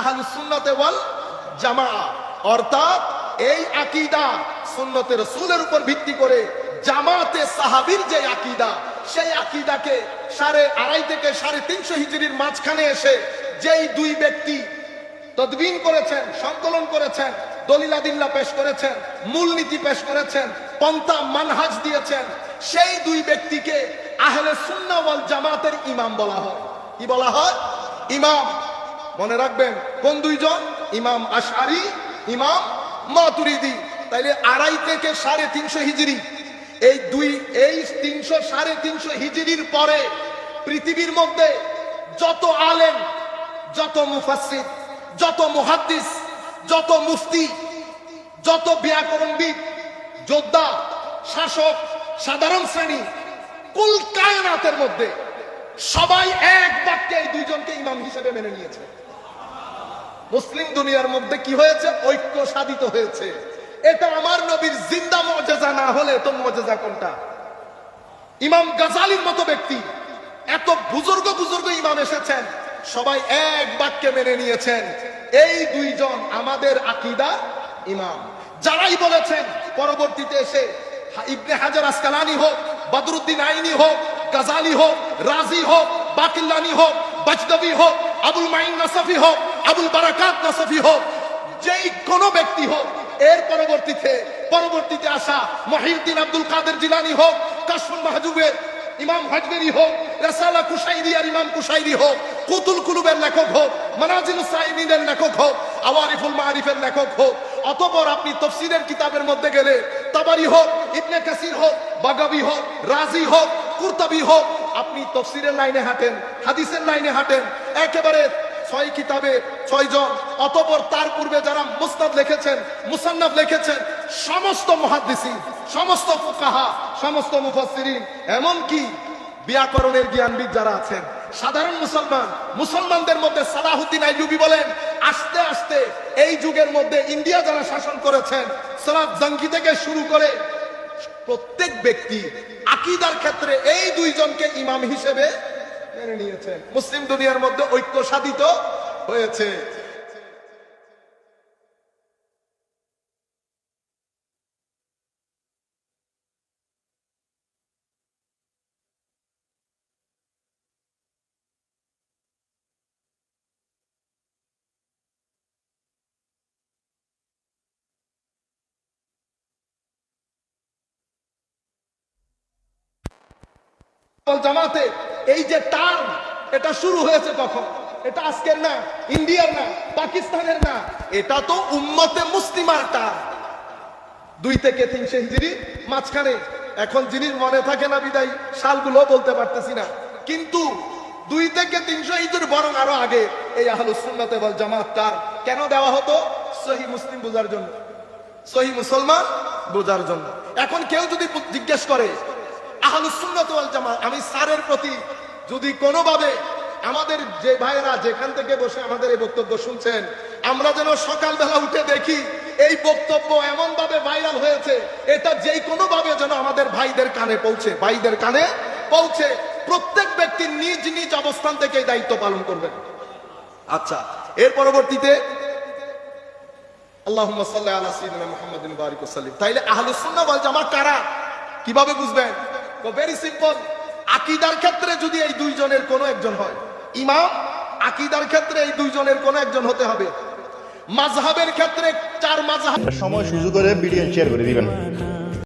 আহলুস সুন্নাত ওয়াল জামাআহ, অর্থাৎ এই আকীদা সুন্নতে রাসূলের উপর ভিত্তি করে জামাতে সাহাবীর যে আকীদা, সেই আকীদাকে 250 থেকে 350 হিজরির মাঝখানে এসে যেই দুই ব্যক্তি তদবিন করেছেন, সংকলন করেছেন, দলিলাদিল্লা পেশ করেছেন, মূলনীতি পেশ করেছেন, পন্থা মানহাজ দিয়েছেন, সেই দুই ব্যক্তিকে আহলে সুন্নাহ ওয়াল জামাতের ইমাম বলা হয়। কি বলা হয়? ইমাম। মনে রাখবেন কোন দুইজন? ইমাম আশআরী, ইমাম মাতুরিদি। তাইলে 250 থেকে 350 হিজরি, এই 300 350 হিজরির পরে পৃথিবীর মধ্যে যত আলেম, যত মুফাসসির, যত মুহাদ্দিস, যত মুফতি, যত ব্যাকরণবিদ, যোদ্ধা, শাসক, সাধারণ শ্রেণী, কুল কায়নাতের মধ্যে সবাই এক বাক্যে এই দুইজনকে ইমাম হিসেবে মেনে নিয়েছে। মুসলিম দুনিয়ার মধ্যে কি হয়েছে? ঐক্য সাধিত হয়েছে। এটা আমার নবীর জিন্দা মুজিজা না হলে তো মুজিজা কোনটা? ইমাম গাজালির মতো ব্যক্তি, এত বুজুর্গ বুজুর্গ ইমাম এসেছেন, সবাই এক বাক্যে মেনে নিয়েছেন এই দুইজন আমাদের আকীদার ইমাম। যারাই বলেছেন পরবর্তীতে এসে ইবনে হাজার আসকালানি হোক, বদরুদ্দিন আইনি হোক, গাজালি হোক, রাজি হোক, বাকিল্লানি হোক, বাজদাবি হোক, আবুল মাইন নাসফি হোক, আবুল বারাকাত নাসফি হোক, যেই কোনো ব্যক্তি হোক, এর পরবর্তীতে আসা মহিউদ্দিন আব্দুল কাদের জিলানী হোক, কাশফুল মাহজুবের ইমাম হাজবেরি হোক, রাসালা কুশাইরি আর ইমাম কুশাইরি হোক, কুতুল কুলুবের লেখক হোক, মানাজিলুস সাইমিনের লেখক হোক, আওয়ারিফুল মারিফের লেখক হোক, অতঃপর আপনি তাফসীরের কিতাবের মধ্যে গেলে তাবারি হোক, ইবনে কাসির হোক, বাগাবী হোক, রাজি হোক, কুরতুবী হোক, আপনি তাফসীরের লাইনে হাঁটেন, হাদিসের লাইনে হাঁটেন, একেবারে 6 কিতাবে 6 জন, অতঃপর তার পূর্বে যারা মুসনাদ লিখেছেন, মুসান্নাফ লিখেছেন, সমস্ত মুহাদ্দিসিন, সমস্ত ফুকাহা, সমস্ত মুফাসসিরিন, এমনকি ব্যাকরণের জ্ঞানবিদ যারা আছেন, সাধারণ মুসলমানদের মধ্যে সালাহুদ্দিন আইয়ুবী বলেন, আস্তে আস্তে এই যুগের মধ্যে ইন্ডিয়া যারা শাসন করেছেন, সালাত জঙ্গি থেকে শুরু করে প্রত্যেক ব্যক্তি আকীদার ক্ষেত্রে এই দুইজনকে ইমাম হিসেবে মেনে নিয়েছেন। মুসলিম দুনিয়ার মধ্যে ঐক্য সাধিত হয়েছে। জামাতে এই যে টার্ম, এটা শুরু হয়েছে কখন? এটা আজকের না, ইন্ডিয়ার না, পাকিস্তানের না, এটা তো উম্মতে মুসলিমার টার্ম। 2 থেকে 300 হিজরি মাঝখানে, এখন জিনিস মনে থাকে না বিদায় সালগুলো বলতে পারতেছি না, কিন্তু 2 থেকে 300 হিজরি বরং আরো আগে এই আহলুস সুন্নাত ওয়াল জামাত টার্ম কেন দেওয়া হতো? সহিহ মুসলিম বোঝার জন্য, সহিহ মুসলমান বোঝার জন্য। এখন কেউ যদি জিজ্ঞেস করে আহলুস সুন্নাত ওয়াল জামাত, আমি স্যারের প্রতি যদি কোনোভাবে আমাদের যে ভাইয়েরা যেখান থেকে বসে আমাদের এই বক্তব্য শুনছেন, আমরা যেন সকালবেলা উঠে দেখি এই বক্তব্য এমন ভাবে ভাইরাল হয়েছে, এটা যেই কোনো ভাবে যেন আমাদের ভাইদের কানে পৌঁছে, ভাইদের কানে পৌঁছে। প্রত্যেক ব্যক্তি নিজ নিজ অবস্থান থেকে এই দায়িত্ব পালন করবেন। আচ্ছা, এর পরবর্তীতে আল্লাহুম্মা সাল্লি আলা সাইয়্যিদিনা মুহাম্মাদিন ওয়া বারিক ওয়া সাল্লিম। তাইলে আহলুস সুন্নাহ ওয়াল জামাত কারা? কিভাবে বুঝবেন? Very simple. আকীদার ক্ষেত্রে যদি এই দুইজনের কোনো একজন হয় ইমাম, আকীদার ক্ষেত্রে এই দুইজনের কোনো একজন হতে হবে। মাযহাবের ক্ষেত্রে 4 মাযহাব। সময় সুযোগ করে ভিডিও শেয়ার করে দিবেন।